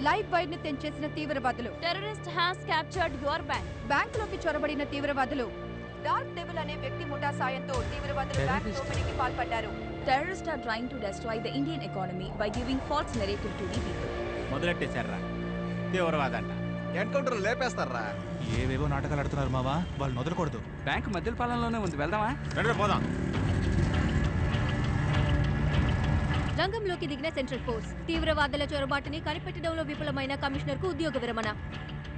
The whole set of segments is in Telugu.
లైవ్ వైర్ ని తెంచేసిన తీవ్రవాదులు. Terrorist has captured your bank. బ్యాంకులోకి చొరబడిన తీవ్రవాదులు. డార్క్ డెవిల్ అనే వ్యక్తి ముఠా సాయంతో తీవ్రవాదులు బ్యాంక్ దోపిడీకి పాల్పడ్డారు. Terrorists are trying to destroy the Indian economy by giving false narrative to the people. మొదలెట్టేశారా తీవ్రవాదంట. ఎన్కౌంటర్ లేపేస్తారా? ఏవేవో నాటకాలు ఆడుతున్నారు మావా, వాళ్ళు మొదలకూడదు. బ్యాంక్ మధ్య పాలనలోనే ఉంది, వెళ్దామా? రండి పోదాం. రంగంలోకి దిగిన సెంట్రల్ ఫోర్స్. తీవ్రవాదుల చొరబాటుని కనిపెట్టడంలో విఫలమైన కమిషనర్ కు ఉద్యోగ విరమణ.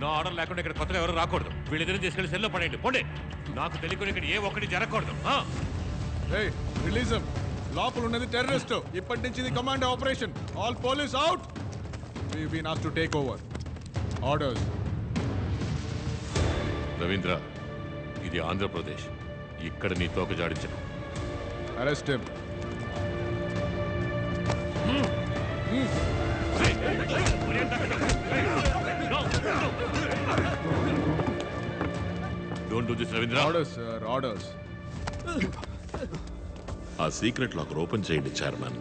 నా ఆర్డర్ లేకుండా ఇక్కడ కొత్తగా ఎవరు రాకూడదు. వీళ్ళిద్దరిని తీసుకెళ్లి సెల్లో పడేయండి. పోండి. నాకు తెలియకుండా ఇక్కడ ఏ ఒక్కటి జరగకూడదు. రిలీజం లోపల ఉన్నది టెర్రరిస్ట్. ఇప్పటి నుంచి ఇది command operation. All police out. We been asked to take over. Orders. Ravindra, ఇది ఆంధ్రప్రదేశ్. ఇక్కడ నీ తోక జాడించను. Arrest him. Don't do this Ravindra. Orders sir, orders. ఆ సీక్రెట్ లాకర్ ఓపెన్ చేయండి చైర్మన్.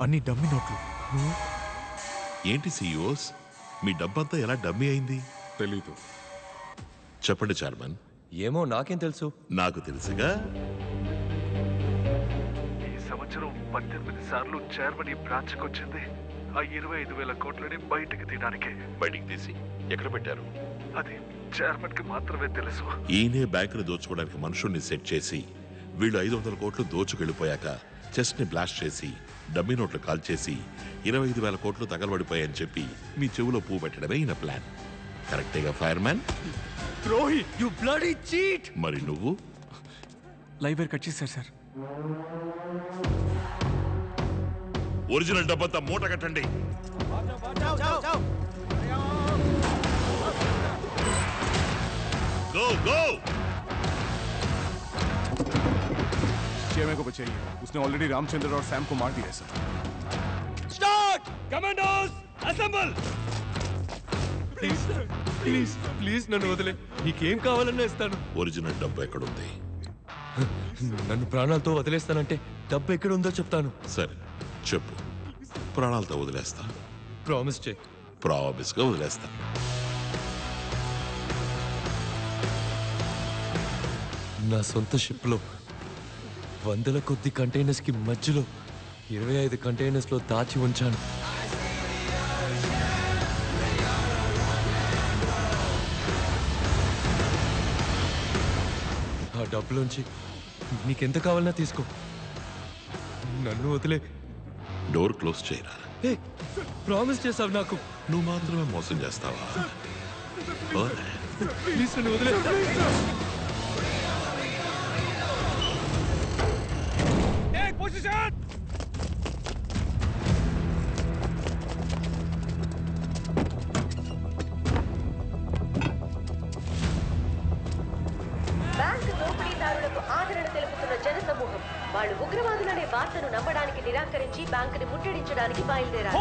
అన్ని డమ్మి నోట్లు. ఏంటి సిఇఓస్, మీ డబ్బంతా ఎలా డమ్మీ అయింది? తెలీదు. చెప్పండి చైర్మన్. ఏమో నాకేం తెలుసు. నాకు తెలుసుగా. ఈ సంవత్సరం 18 సార్లు చైర్మన్ ఈ బ్రాంచ్కి వచ్చింది. ఆ 25,000 కోట్లని బయటికి తీయడానికి. బయటికి తీసి ఎక్కడ పెట్టారు? అది చైర్మన్ కి మాత్రమే తెలుసు. ఈయనే బ్యాంకును దోచుకోవడానికి మనుషుల్ని సెట్ చేసి వీళ్ళు 500 కోట్లు దోచుకెళ్ళిపోయాక చెస్ట్ ని బ్లాస్ట్ చేసి డమ్మీ నోట్లు కాల్ చేసి 25,000 కోట్లు తగలబడిపోయాయని చెప్పి మీ చెవులో పువ్వు పెట్టడమే ఈయన ప్లాన్. కరెక్టేగా ఫైర్ మ్యాన్? ద్రోహి, యు బ్లడీ చీట్. మరి నువ్వు? లైవ్ వైర్ కట్ చేశారు సార్. ఒరిజినల్ డబ్బంతా మూట కట్టండి. Go go. सीएमए को बचाइए. उसने ऑलरेडी रामचंद्र और सैम को मार दिया है sir. Start. Commandos assemble. Please please please నన్ను వదిలే. నీకేం కావాలన్నా ఇస్తాను. ఒరిజినల్ డబ్బు ఎక్కడుంది? నన్ను ప్రాణాలతో వదిలేస్తానంటే డబ్బు ఎక్కడ ఉందో చెప్తాను. సరే చెప్పు. ప్రాణాలతో వదిలేస్తా. ప్రామిస్ చేయి. ప్రామిస్ గా వదిలేస్తా. నా సొంత షిప్లో 100 కొద్ది కంటైనర్స్ కి మధ్యలో 25 కంటైనర్స్ లో దాచి ఉంచాను. ఆ డబ్బులోంచి నీకెంత కావాలన్నా తీసుకో. నన్ను వదిలే. డోర్ క్లోజ్ చేయరా. ప్రామిస్ చేసావు నాకు. నువ్వు మాత్రమే మోసం చేస్తావా? ప్లీజ్ నన్ను వదిలే. బ్యాంకు దోపిడీదారులకు ఆదరణ తెలుపుతున్న జనసమూహం వాళ్ళు ఉగ్రవాదులనే వార్తను నమ్మడానికి నిరాకరించి బ్యాంకుని ముట్టడించడానికి బయలుదేరారు.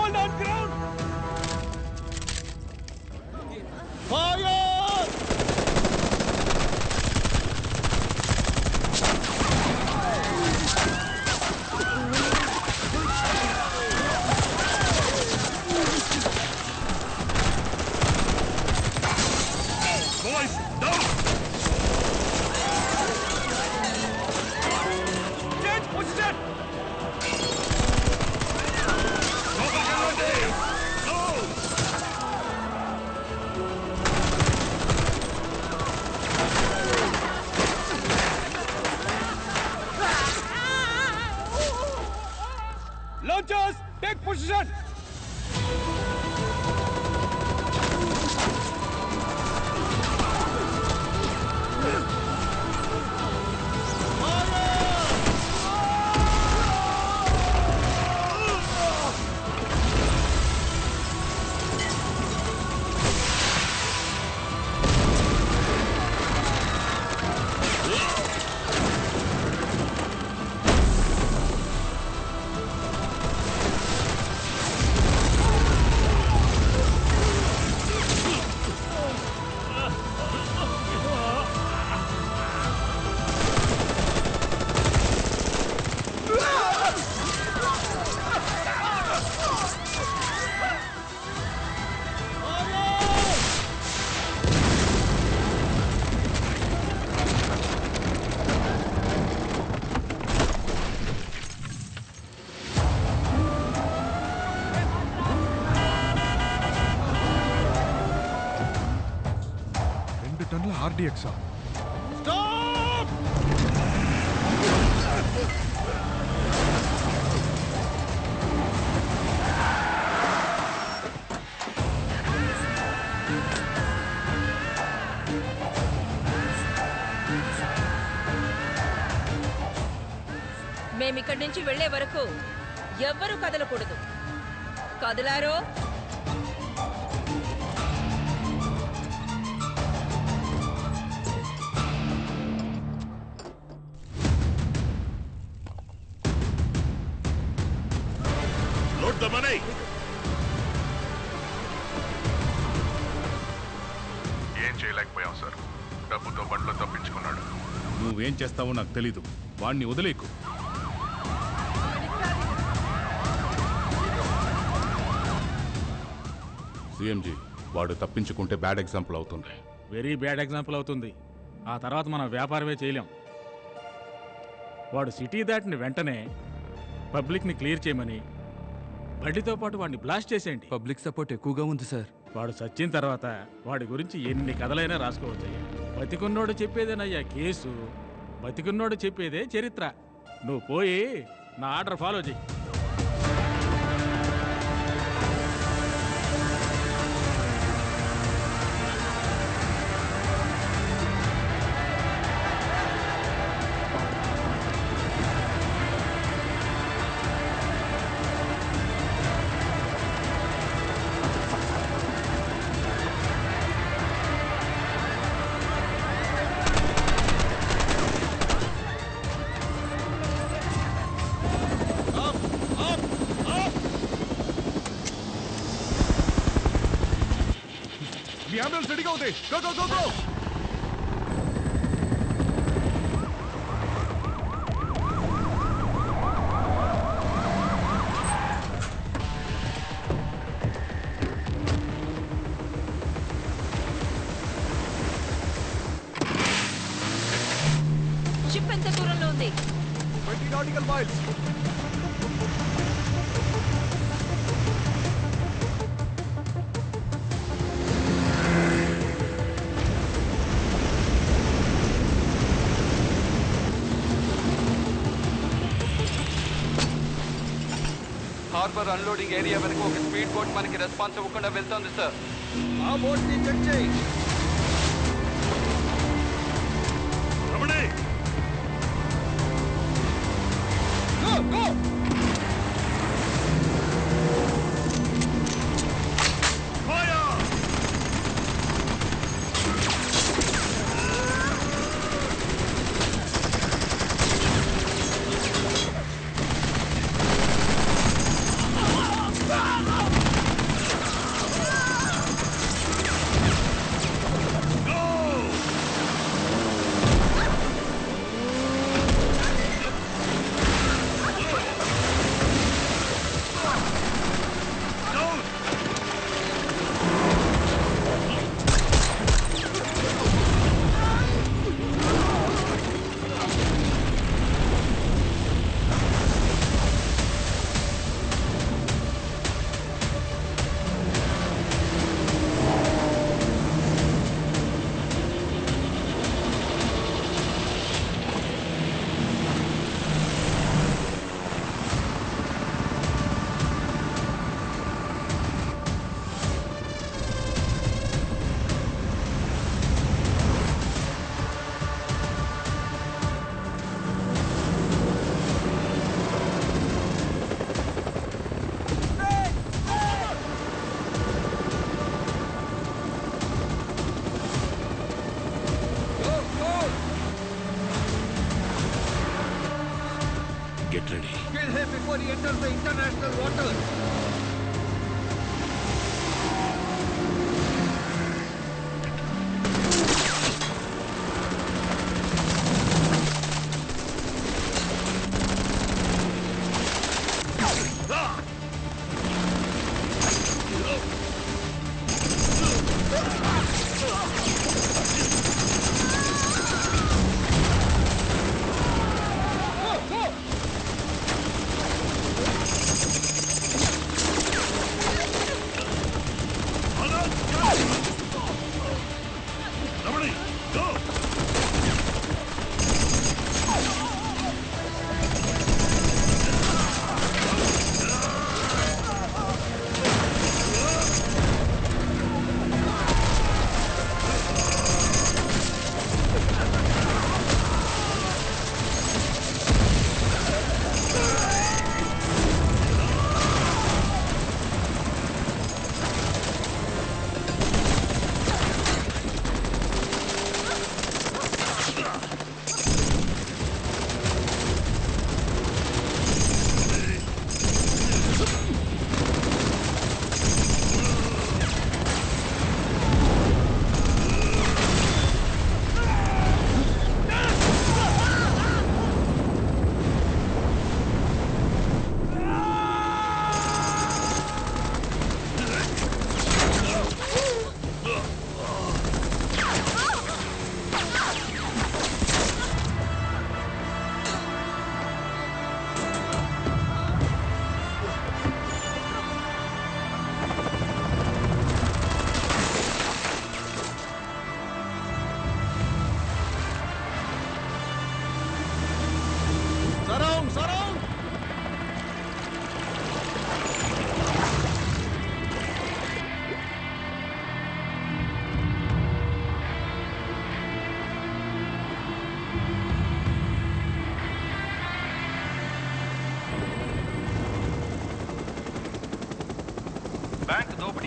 Launchers, take position! ఆర్డీఎక్సా? మేమిక్కడి నుంచి వెళ్లే వరకు ఎవ్వరూ కదలకూడదు. కదలారో లోడ్ ద మనీ. ఏం చేయలేకపోయాం సార్. డబ్బుతో బండ్లో తప్పించుకున్నాడు. నువ్వేం చేస్తావో నాకు తెలీదు. వాణ్ణి వదిలేకు. సిఎంజీ, వాడు తప్పించుకుంటే బ్యాడ్ ఎగ్జాంపుల్ అవుతుంది. వెరీ బ్యాడ్ ఎగ్జాంపుల్ అవుతుంది. ఆ తర్వాత మనం వ్యాపారమే చేయలేం. వాడు సిటీ దాటిన వెంటనే పబ్లిక్ని క్లియర్ చేయమని బండితో పాటు వాడిని బ్లాస్ట్ చేసేయండి. పబ్లిక్ సపోర్ట్ ఎక్కువగా ఉంది సార్. వాడు చచ్చిన తర్వాత వాడి గురించి ఎన్ని కథలైనా రాసుకోవచ్చయ్యా. బతికున్నోడు చెప్పేదేనయ్యా కేసు, బతికున్నోడు చెప్పేదే చరిత్ర. నువ్వు పోయి నా ఆర్డర్ ఫాలో చెయ్యి. మీ అంబులెన్స్ రెడీగా ఉంది. Go go go go. Ship ఎంత దూరంలో ఉంది? 20 nautical miles. Harbour unloading area వరకు ఒక స్పీడ్ బోట్ మనకి రెస్పాన్స్ ఇవ్వకుండా వెళ్తుంది సార్. ఆ బోట్ ని చెక్ చేయి. Ramani, go go. Get ready. Kill him before he enters the international waters.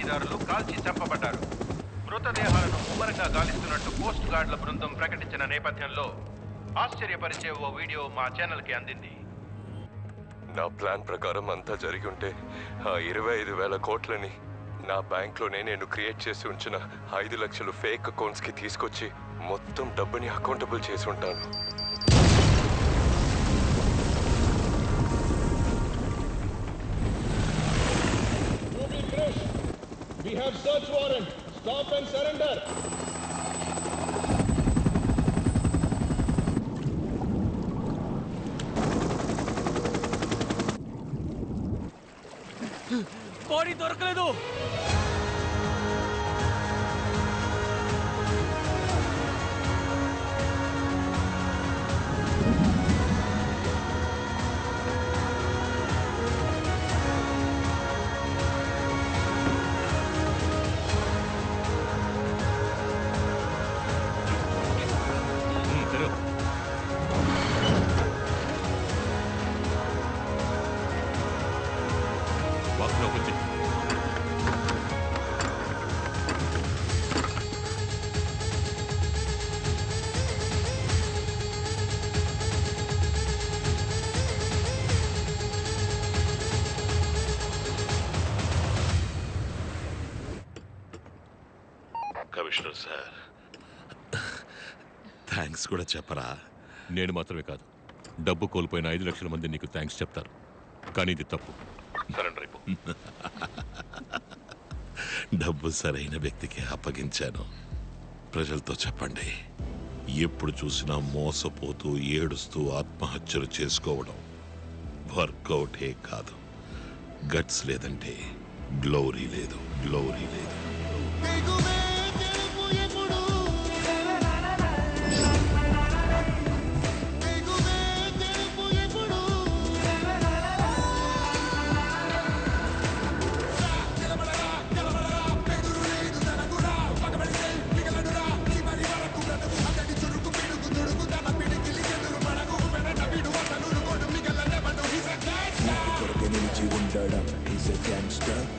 దోపిడీదారులు కాల్చి చంపబడ్డారు. మృతదేహాలను ముమ్మరంగా గాలిస్తున్నట్టు కోస్ట్ గార్డుల బృందం ప్రకటించిన నేపథ్యంలో ఆశ్చర్యపరిచే ఓ వీడియో మా ఛానల్కి అందింది. నా ప్లాన్ ప్రకారం అంతా జరిగి ఉంటే ఆ 25,000 కోట్లని నా బ్యాంక్లోనే నేను క్రియేట్ చేసి ఉంచిన 5 లక్షలు ఫేక్ అకౌంట్స్కి తీసుకొచ్చి మొత్తం డబ్బుని అకౌంటబుల్ చేసి ఉంటాను. We have search warrant. Stop and surrender. Body దొరకలేదు. కమిషనర్ సార్, థ్యాంక్స్ కూడా చెప్పరా? నేను మాత్రమే కాదు, డబ్బు కోల్పోయిన 5 లక్షల మంది నీకు థ్యాంక్స్ చెప్తారు. కానీ ఇది తప్పు. సరెండర్ అయిపో. డబ్బు సరైన వ్యక్తికి అప్పగించాను. ప్రజలతో చెప్పండి, ఎప్పుడు చూసినా మోసపోతూ ఏడుస్తూ ఆత్మహత్యలు చేసుకోవడం వర్కౌటే కాదు. గట్స్ లేదంటే గ్లోరీ లేదు, గ్లోరీ లేదు.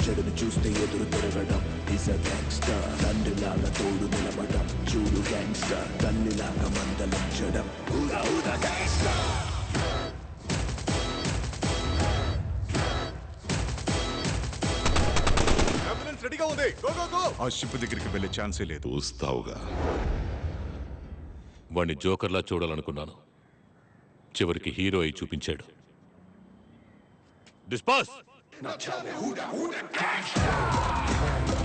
చెడును చూస్తే ఎదురు తిరగడం ఈజ్ అ గ్యాంగ్స్టర్. తండ్రిలాగా తోడు నిలబడం చూడు గ్యాంగ్స్టర్. తల్లిలాగా మందలించడం గ్యాంగ్స్టర్. రెడీగా ఉంది. Go go go. ఆ షిప్ దగ్గరికి వెళ్ళే ఛాన్సే లేదు. చూస్తావుగా. వాణ్ణి జోకర్లా చూడాలనుకున్నాను, చివరికి హీరో అయి చూపించాడు. డిస్పాస్. Now tell me who the gangster?